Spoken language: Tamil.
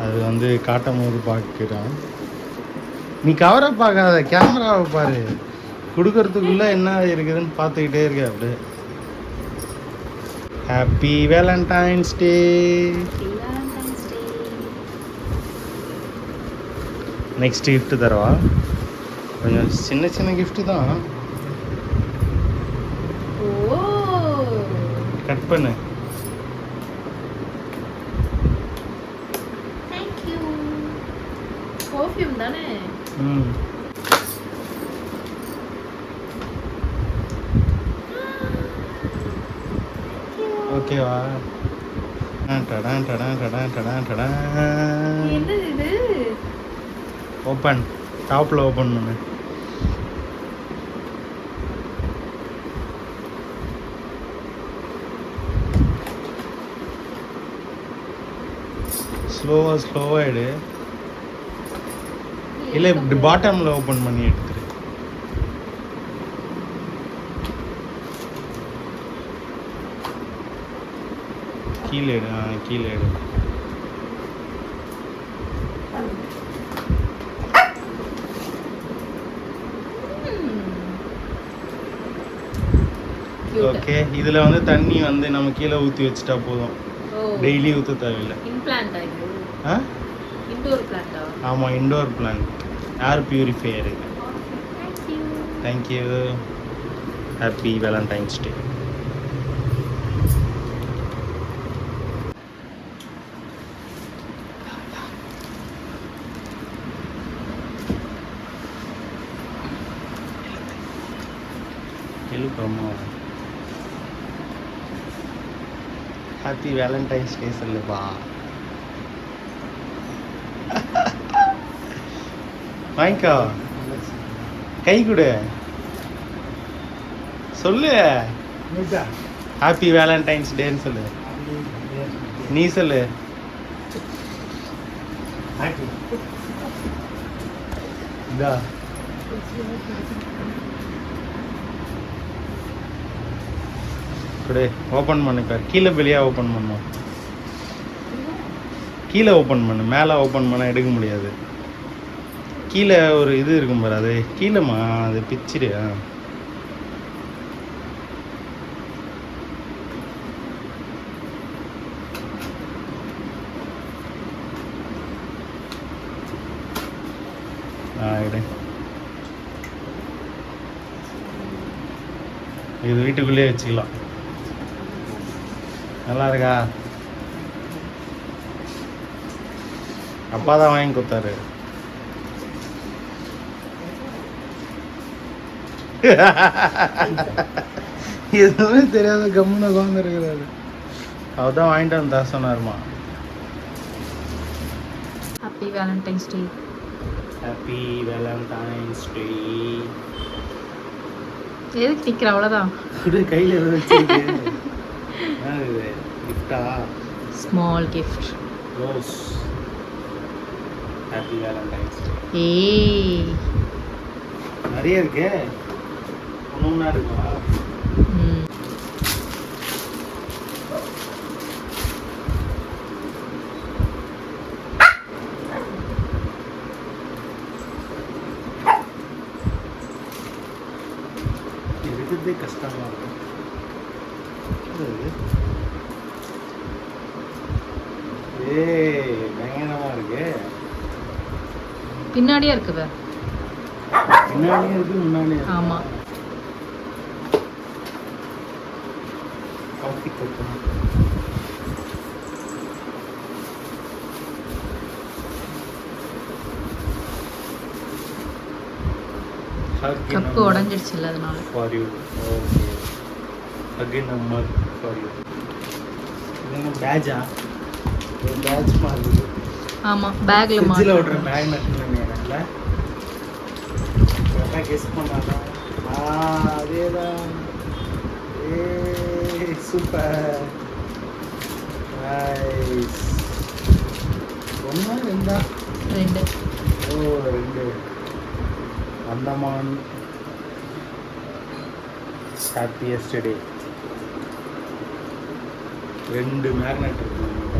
அது வந்து காட்டும் போது பார்க்குறான். நீ கவரை பார்க்காத, கேமராவை பாரு. கொடுக்கறதுக்குள்ள என்ன இருக்குதுன்னு பார்த்துக்கிட்டே இருக்க அப்படியே. ஹாப்பி வேலண்டைன்ஸ் டே. நெக்ஸ்ட் கிஃப்ட் தரவா? கொஞ்சம் சின்ன சின்ன கிஃப்ட் தான். கட் பண்ணு. பர்ஃப்யூம் தானே? ஓகேவா? டடான் டடான் டடான் டடான் டடான். என்னது இது? ஓப்பன். டாப்ல ஓப்பன் பண்ணு. ஸ்லோவா எடு. இல்லை இப்படி பாட்டமில் ஓப்பன் பண்ணி எடுத்துரு. கீழே எடு. கீழே எடு. ஓகே, இதில் வந்து தண்ணி வந்து நம்ம கீழே ஊற்றி வச்சுட்டா போதும். டெய்லி ஊற்ற தேவையில்லை. ஆமாம், indoor plant. Air purifier. Thank you. Happy Valentine's day. Happy Valentine's day சொல்லுப்பா. வாங்கிக்கோ. கை கொடு. சொல்லு. ஹாப்பி வேலண்டைன்ஸ் டேன்னு சொல்லு. நீ சொல்லு. இதா கொடு. ஓப்பன் பண்ணு. பார், கீழே வெளியே ஓப்பன் பண்ணும். கீழே ஓப்பன் பண்ணு. மேலே ஓப்பன் பண்ணால் எடுக்க முடியாது. கீழே ஒரு இது இருக்கும் பாரு, அது கீழேம்மா, அது பிச்சிடு. இது வீட்டுக்குள்ளேயே வச்சுக்கலாம். நல்லா இருக்கா? அப்பா தான் வாங்கி கொடுத்தாரு. எதுவுமே தெரியாத கம்முன்னு உட்காந்து இருக்கிறாரு. அவர் தான் வாங்கிட்டு வந்து தர சொன்னாருமா. Happy Valentine's day. Happy Valentine's day. எதுக்கு நிற்கிற? அவ்வளோதான். கையில் எதாவது வச்சுருக்கு. கிஃப்டா? Small gift. Rose. Happy Valentine's day. ஏய், நிறைய இருக்கு. ஒன்றா இருக்கா? இருக்கிறதே கஷ்டமா இருக்கும். பயங்கரமா இருக்கு. பின்னாடியே இருக்கு. பின்னாடியே இருக்கு, முன்னாடியே. ஆமா. Coffee cup. கப்பு உடைஞ்சிடுச்சுல்ல, அதனால. For you. Okay. Again a mug for you. இது பேட்ஜா? ஒரு பேட்ஜ் மாதிரி. ஆமா, பேக்ல மாட்டலாம். ஃப்ரிட்ஜ்ல ஓடுற மேக்னெட் இல்லையா? கரெக்டா கெஸ் பண்ணாதா? அதேதான். சூப்பர். நைஸ். ஒண்ணா ரெண்டா? ரெண்டு. ரெண்டு. அந்தமான் ஹாப்பியஸ்ட் டே. ரெண்டு மேக்னெட் இருக்கு.